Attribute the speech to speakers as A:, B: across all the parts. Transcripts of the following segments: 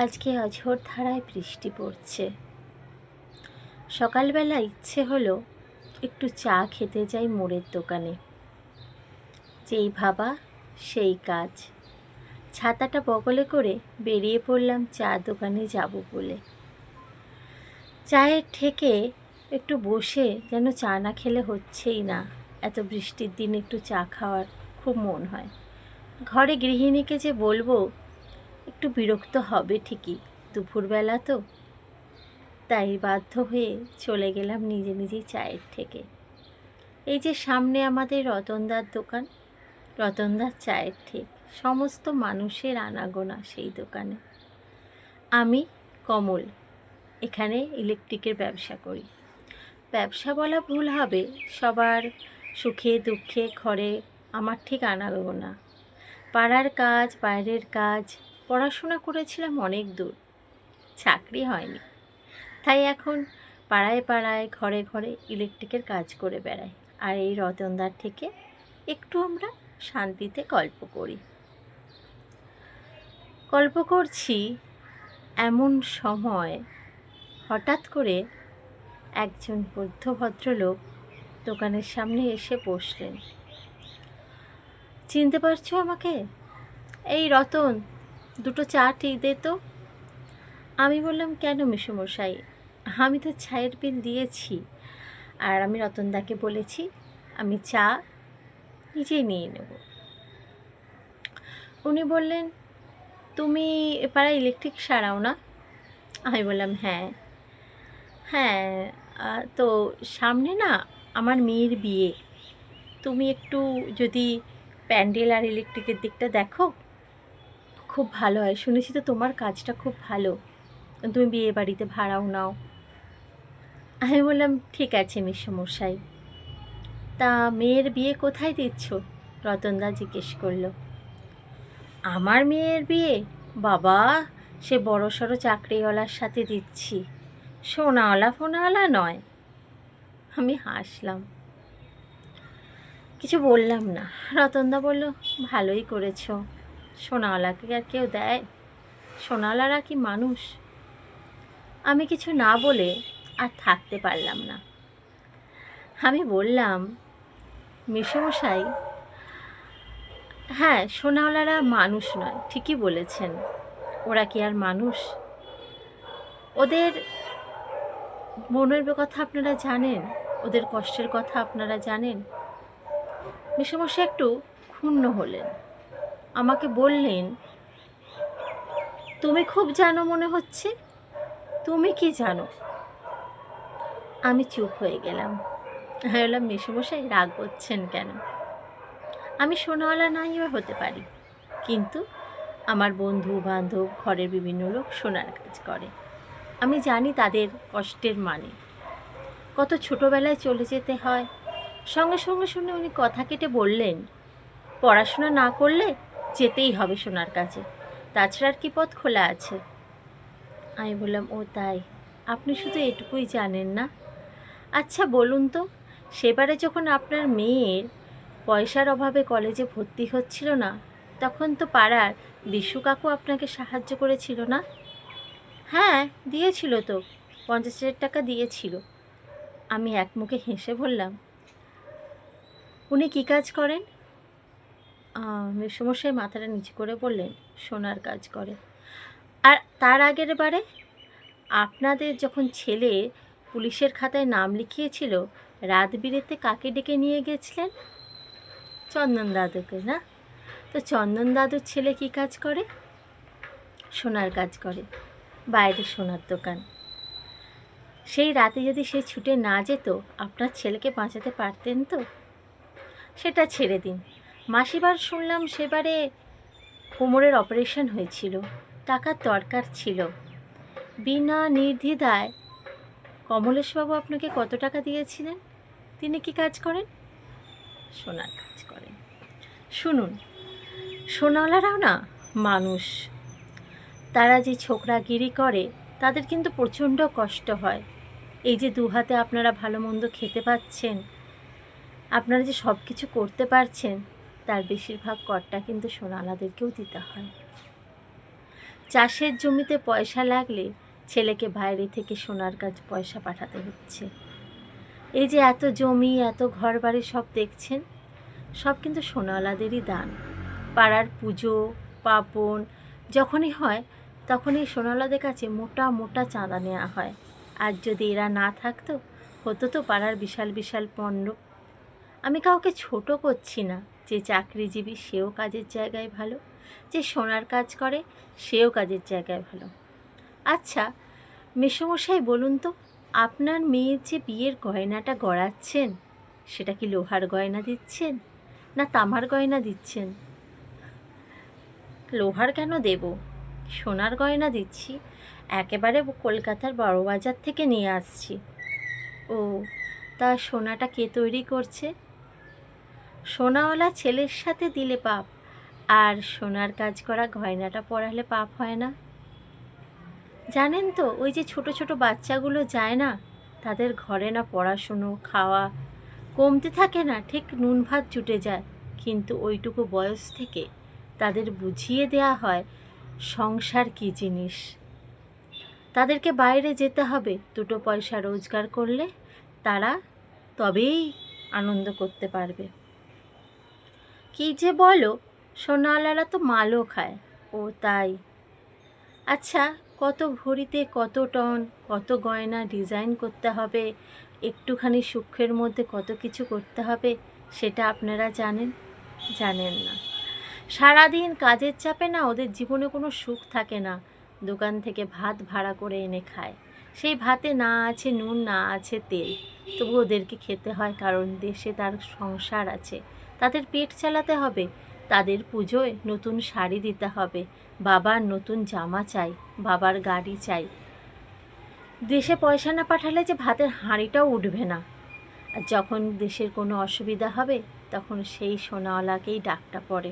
A: আজকে অঝোর ধারায় বৃষ্টি পড়ছে। সকালবেলা ইচ্ছে হলো একটু চা খেতে যাই মোড়ের দোকানে। যেই ভাবা সেই কাজ। ছাতাটা বগলে করে বেরিয়ে পড়লাম চা দোকানে যাব বলে। চায়ের ঠেকে একটু বসে যেন চা না খেলে হচ্ছেই না। এত বৃষ্টির দিন একটু চা খাওয়ার খুব মন হয়। ঘরে গৃহিণীকে যে বলবো একটু বিরক্ত হবে ঠিকই, দুপুরবেলা তো। তাই বাধ্য হয়ে চলে গেলাম নিজে নিজেই চায়ের থেকে। এই যে সামনে আমাদের রতনদার দোকান, রতনদার চায়ের ঠিক, সমস্ত মানুষের আনাগোনা সেই দোকানে। আমি কমল, এখানে ইলেকট্রিকের ব্যবসা করি। ব্যবসা বলা ভুল হবে, সবার সুখে দুঃখে ঘরে আমার ঠিক আনাগোনা। পাড়ার কাজ, বাইরের কাজ, পড়াশোনা করেছিলাম অনেক দূর, চাকরি হয়নি। তাই এখন পাড়ায় পাড়ায় ঘরে ঘরে ইলেকট্রিকের কাজ করে বেড়াই। আর এই রতনদার থেকে একটু আমরা শান্তিতে গল্প করি। গল্প করছি এমন সময় হঠাৎ করে একজন বৃদ্ধ ভদ্রলোক দোকানের সামনে এসে বসলেন। চিনতে পারছো আমাকে? এই রতন, দুটো চা ঠিক দে তো। আমি বললাম, কেন মেসোমশাই? আমি তো চায়ের বিল দিয়েছি, আর আমি রতনদাকে বলেছি আমি চা নিজেই নিয়ে নেব। উনি বললেন, তুমি পাড়ায় ইলেকট্রিক সারাও না? আমি বললাম, হ্যাঁ হ্যাঁ। তো সামনে না আমার মেয়ের বিয়ে, তুমি একটু যদি প্যান্ডেল আর ইলেকট্রিকের দিকটা দেখো খুব ভালো হয়। শুনেছি তো তোমার কাজটা খুব ভালো, তুমি বিয়ে বাড়িতে ভাড়াও নাও। আমি বললাম, ঠিক আছে মেসোমশাই। তা মেয়ের বিয়ে কোথায় দিচ্ছ? রতনদা জিজ্ঞেস করলো। আমার মেয়ের বিয়ে? বাবা, সে বড় সড়ো চাকরিওয়ালার সাথে দিচ্ছি, সোনাওয়ালা ফোনাওয়ালা নয়। আমি হাসলাম, কিছু বললাম না। রতনদা বলল, ভালোই করেছো, সোনাওয়ালাকে আর কেউ দেয়? সোনাওয়ালারা কি মানুষ? আমি কিছু না বলে আর থাকতে পারলাম না। আমি বললাম, মেসোমশাই, হ্যাঁ সোনাওয়ালারা মানুষ নয়, ঠিকই বলেছেন। ওরা কি আর মানুষ? ওদের মনের কথা আপনারা জানেন, ওদের কষ্টের কথা আপনারা জানেন? মেসোমশাই একটু ক্ষুণ্ণ হলেন, আমাকে বললেন, তুমি খুব জানো মনে হচ্ছে, তুমি কি জানো? আমি চুপ হয়ে গেলাম। আমি বললাম, মেসোমশাই রাগ করছেন কেন? আমি সোনাওয়ালা নাই বা হতে পারি, কিন্তু আমার বন্ধু বান্ধব ঘরের বিভিন্ন লোক সোনার কাজ করে। আমি জানি তাদের কষ্টের মানে। কত ছোটোবেলায় চলে যেতে হয়। সঙ্গে সঙ্গে শুনে উনি কথা কেটে বললেন, পড়াশোনা না করলে যেতেই হবে সোনার কাছে, তাছাড়া আর কি পথ খোলা আছে? আমি বললাম, ও তাই, আপনি শুধু এটুকুই জানেন না? আচ্ছা বলুন তো, সেবারে যখন আপনার মেয়ের পয়সার অভাবে কলেজে ভর্তি হচ্ছিল না, তখন তো পাড়ার বিশু কাকু আপনাকে সাহায্য করেছিল না? হ্যাঁ দিয়েছিল তো, 50,000 টাকা দিয়েছিল। আমি একমুখে হেসে বললাম, উনি কী কাজ করেন? মেসোমশাই মাথাটা নিচু করে বললেন, সোনার কাজ করে। আর তার আগের বারে আপনাদের যখন ছেলে পুলিশের খাতায় নাম লিখিয়েছিল, রাত বিরেতে কাকে ডেকে নিয়ে গেছিলেন? চন্দন দাদুকে, না? তো চন্দন দাদুর ছেলে কী কাজ করে? সোনার কাজ করে, বাইরে সোনার দোকান। সেই রাতে যদি সে ছুটে না যেত, আপনার ছেলেকে বাঁচাতে পারতেন তো? সেটা ছেড়ে দিন, মাসিবার শুনলাম সেবারে কোমরের অপারেশন হয়েছিল, টাকার দরকার ছিল। বিনা নির্দ্বিধায় কমলেশবাবু আপনাকে কত টাকা দিয়েছিলেন? তিনি কি কাজ করেন? সোনার কাজ করেন। শুনুন, সোনাওয়ালারাও না মানুষ। তারা যে ছোকরাগিরি করে, তাদের কিন্তু প্রচণ্ড কষ্ট হয়। এই যে দু হাতে আপনারা ভালো মন্দ খেতে পাচ্ছেন, আপনারা যে সব কিছু করতে পারছেন, তার বেশিরভাগ করটা কিন্তু সোনাওয়ালাদেরকেও দিতে হয়। চাষের জমিতে পয়সা লাগলে ছেলেকে বাইরে থেকে সোনার কাজ পয়সা পাঠাতে হচ্ছে। এই যে এত জমি, এত ঘর বাড়ি সব দেখছেন, সব কিন্তু সোনাওয়ালাদেরই দান। পাড়ার পুজো পার্বণ যখনই হয় তখনই সোনাওয়ালাদের কাছে মোটা মোটা চাঁদা নেওয়া হয়। আর যদি এরা না থাকতো, হতো তো পাড়ার বিশাল বিশাল মণ্ডপ। আমি কাউকে ছোট করছি না, যে চাকরিজীবী সেও কাজের জায়গায় ভালো, যে সোনার কাজ করে সেও কাজের জায়গায় ভালো। আচ্ছা মেসোমশাই, বলুন তো, আপনার মেয়ের যে বিয়ের গয়নাটা গড়াচ্ছেন, সেটা কি লোহার গয়না দিচ্ছেন না তামার গয়না দিচ্ছেন? লোহার কেন দেব, সোনার গয়না দিচ্ছি, একেবারে কলকাতার বড়বাজার থেকে নিয়ে আসছি। ও, তা সোনাটা কে তৈরি করছে? সোনাওয়ালা ছেলের সাথে দিলে পাপ, আর সোনার কাজ করা গয়নাটা পরালে পাপ হয় না। জানেন তো, ওই যে ছোট ছোট বাচ্চাগুলো যায় না, তাদের ঘরে না পড়াশুনো খাওয়া কমতে থাকে না, ঠিক নুন ভাত জুটে যায়, কিন্তু ওইটুকু বয়স থেকে তাদের বুঝিয়ে দেয়া হয় সংসার কী জিনিস। তাদেরকে বাইরে যেতে হবে, দুটো পয়সা রোজগার করলে তারা তবেই আনন্দ করতে পারবে। কী যে বলো, সোনাওয়ালারা তো মালও খায়। ও তাই? আচ্ছা, কত ভরিতে কত টন, কত গয়না ডিজাইন করতে হবে, একটুখানি সূক্ষ্মের মধ্যে কত কিছু করতে হবে, সেটা আপনারা জানেন? জানেন না। সারাদিন কাজের চাপে না ওদের জীবনে কোনো সুখ থাকে না। দোকান থেকে ভাত ভাড়া করে এনে খায়, সেই ভাতে না আছে নুন না আছে তেল, তবু ওদেরকে খেতে হয়, কারণ দেশে তার সংসার আছে, তাদের পেট চালাতে হবে। তাদের পুজোয় নতুন শাড়ি দিতে হবে, বাবার নতুন জামা চাই, বাবার গাড়ি চাই। দেশে পয়সা না পাঠালে যে ভাতের হাঁড়িটাও উঠবে না। আর যখন দেশের কোনো অসুবিধা হবে, তখন সেই সোনাওয়ালাকেই ডাকটা পড়ে,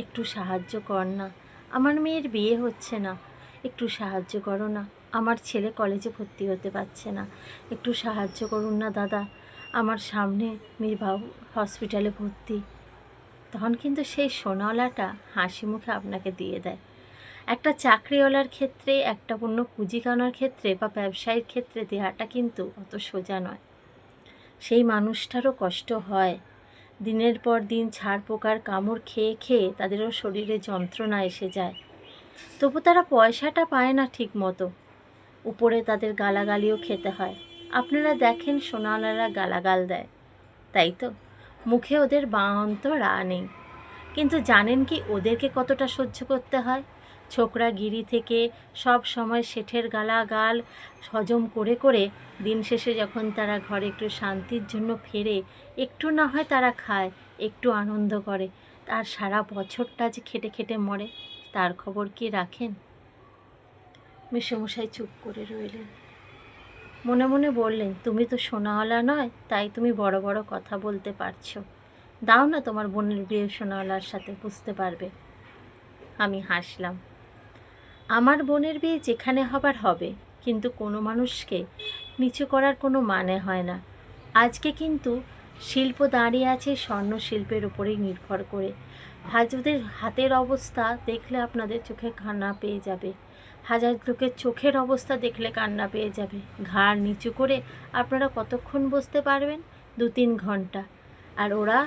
A: একটু সাহায্য কর না, আমার মেয়ের বিয়ে হচ্ছে না, একটু সাহায্য করো না, আমার ছেলে কলেজে ভর্তি হতে পারছে না, একটু সাহায্য করুন না দাদা, আমার সামনে মেয়ের বাবু হসপিটালে ভর্তি। তখন কিন্তু সেই সোনাওয়ালাটা হাসি মুখে আপনাকে দিয়ে দেয়। একটা চাকরিওয়ালার ক্ষেত্রে, একটা অন্য পুঁজিকানার ক্ষেত্রে বা ব্যবসায়ীর ক্ষেত্রে দেওয়াটা কিন্তু অত সোজা নয়। সেই মানুষটারও কষ্ট হয়, দিনের পর দিন ছাড় পোকার কামড় খেয়ে খেয়ে তাদেরও শরীরে যন্ত্রণা এসে যায়, তবু তারা পয়সাটা পায় না ঠিক মতো, উপরে তাদের গালাগালিও খেতে হয়। আপনারা দেখেন সোনাওয়ালারা গালাগাল দেয়, তাই তো, মুখে ওদের বাঁন্ত রা নেই, কিন্তু জানেন কি ওদেরকে কতটা সহ্য করতে হয়? ছোকরা গিরি থেকে সব সময় শেঠের গালাগাল হজম করে করে দিন শেষে যখন তারা ঘরে একটু শান্তির জন্য ফেরে, একটু না হয় তারা খায়, একটু আনন্দ করে, তার সারা বছরটা যে খেটে খেটে মরে, তার খবর কি রাখেন? মেসোমশাই চুপ করে রইলেন, মনে মনে বললেন, তুমি তো সোনাওয়ালা নয়, তাই তুমি বড় বড় কথা বলতে পারছো, দাও না তোমার বোনের বিয়ে সোনাওয়ালার সাথে, বুঝতে পারবে। আমি হাসলাম। আমার বোনের বিয়ে যেখানে হবার হবে, কিন্তু কোনো মানুষকে নিচু করার কোনো মানে হয় না। আজকে কিন্তু শিল্প দাঁড়িয়ে আছে স্বর্ণ শিল্পের উপরেই নির্ভর করে। হাজারদের হাতের অবস্থা দেখলে আপনাদের চোখে কান্না পেয়ে যাবে, হাজার লোকের চোখের অবস্থা দেখলে কান্না পেয়ে যাবে। ঘাড় নিচু করে আপনারা কতক্ষণ বসতে পারবেন? 2-3 ঘন্টা। আর ওরা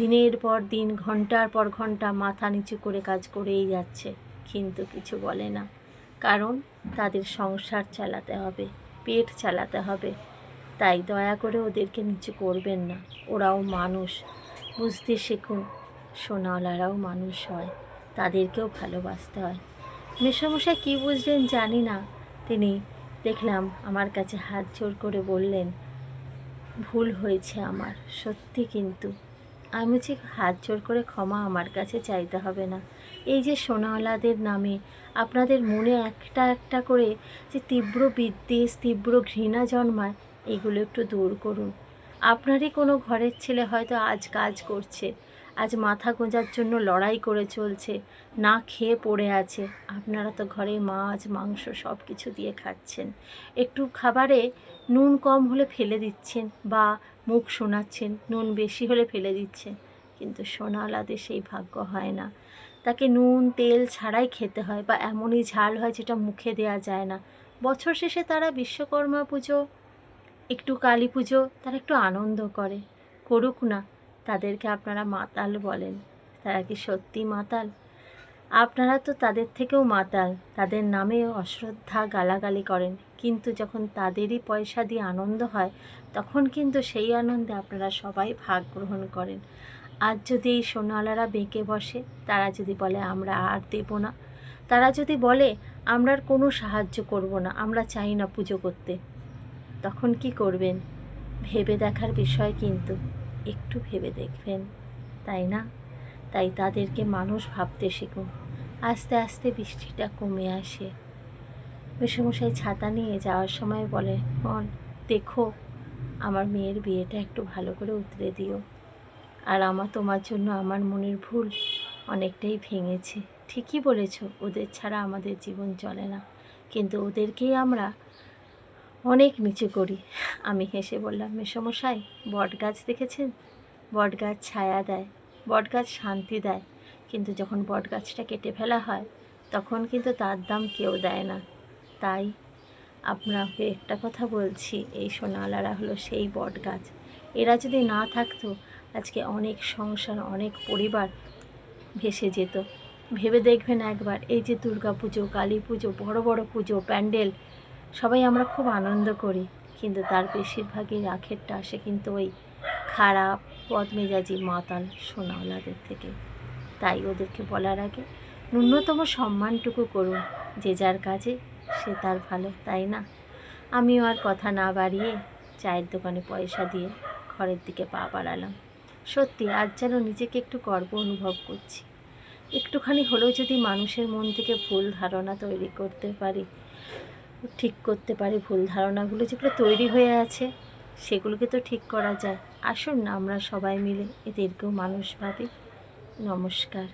A: দিনের পর দিন, ঘন্টার পর ঘন্টা মাথা নিচু করে কাজ করেই যাচ্ছে, কিন্তু কিছু বলে না, কারণ তাদের সংসার চালাতে হবে, পেট চালাতে হবে। তাই দয়া করে ওদেরকে নিচু করবেন না, ওরাও মানুষ, বুঝতে শিখুন। সোনাওয়ালারাও মানুষ হয়, তাদেরকেও ভালোবাসতে হয়। মেসোমশাই কী বুঝলেন জানি না, তিনি দেখলাম আমার কাছে হাত জোর করে বললেন, ভুল হয়েছে আমার সত্যি, কিন্তু আমি যে হাত জোর করে ক্ষমা আমার কাছে চাইতে হবে না। এই যে সোনাওয়ালাদের নামে আপনাদের মনে একটা একটা করে যে তীব্র বিদ্বেষ, তীব্র ঘৃণা জন্মায়, এগুলো একটু দূর করুন। আপনারই কোনো ঘরের ছেলে হয়তো আজ কাজ করছে, আজ মাথা গোঁজার জন্য লড়াই করে চলছে, না খেয়ে পড়ে আছে, আপনারা তো ঘরে মাছ মাংস সব কিছু দিয়ে খাচ্ছেন, একটু খাবারে নুন কম হলে ফেলে দিচ্ছেন বা মুখ শোনাচ্ছেন, নুন বেশি হলে ফেলে দিচ্ছেন, কিন্তু সোনাওয়ালাদের সেই ভাগ্য হয় না। তাকে নুন তেল ছাড়াই খেতে হয়, বা এমনই ঝাল হয় যেটা মুখে দেওয়া যায় না। বছর শেষে তারা বিশ্বকর্মা পুজো, একটু কালী পুজো, তারা একটু আনন্দ করে, করুক না। তাদেরকে আপনারা মাতাল বলেন, তারা কি সত্যি মাতাল? আপনারা তো তাদের থেকেও মাতাল, তাদের নামে অশ্রদ্ধা গালাগালি করেন, কিন্তু যখন তাদেরই পয়সা দিয়ে আনন্দ হয় তখন কিন্তু সেই আনন্দে আপনারা সবাই ভাগ গ্রহণ করেন। আজ যদি এই সোনালারা বেঁকে বসে, তারা যদি বলে আমরা আর দেব না, তারা যদি বলে আমরা আর কোনো সাহায্য করব না, আমরা চাই না পুজো করতে, তখন কি করবেন? ভেবে দেখার বিষয়, কিন্তু একটু ভেবে দেখবেন, তাই না? তাই তাদেরকে মানুষ ভাবতে শিখুন। আস্তে আস্তে বৃষ্টিটা কমে আসে। মেসোমশাই ছাতা নিয়ে যাওয়ার সময় বলে, মন দেখো আমার মেয়ের বিয়েটা একটু ভালো করে উতরে দিও। আর তোমার জন্য আমার মনের ভুল অনেকটাই ভেঙেছে। ঠিকই বলেছ, ওদের ছাড়া আমাদের জীবন চলে না, কিন্তু ওদেরকেই আমরা অনেক নিচু করি। আমি হেসে বললাম, মেসোমশাই বট গাছ দেখেছেন? বট গাছ ছায়া দেয়, বট গাছ শান্তি দেয়, কিন্তু যখন বট গাছটা কেটে ফেলা হয় তখন কিন্তু তার দাম কেউ দেয় না। তাই আপনাকে একটা কথা বলছি, এই সোনালারা হলো সেই বট গাছ। এরা যদি না থাকতো আজকে অনেক সংসার, অনেক পরিবার ভেসে যেত। ভেবে দেখবেন একবার, এই যে দুর্গা পুজো, কালী পুজো, বড় বড় পুজো প্যান্ডেল, সবাই আমরা খুব আনন্দ করি, কিন্তু তার বেশিরভাগই আখেরটা আসে কিন্তু ওই খারাপ বদমেজাজি মাতাল সোনাওয়ালাদের থেকে। তাই ওদেরকে বলার আগে ন্যূনতম সম্মানটুকু করুন, যে যার কাজে সে তার ভালো, তাই না? আমিও আর কথা না বাড়িয়ে চায়ের দোকানে পয়সা দিয়ে ঘরের দিকে পা বাড়ালাম। সত্যি আজ যেন নিজেকে একটু গর্ব অনুভব করছি। একটুখানি হলেও যদি মানুষের মন থেকে ভুল ধারণা তৈরি করতে পারি, ঠিক করতে পারি, ভুল ধারণাগুলো যেগুলো তৈরি হয়ে আছে সেগুলোকে তো ঠিক করা যায়। আসুন না আমরা সবাই মিলে এদেরকেও মানুষ ভাবি। নমস্কার।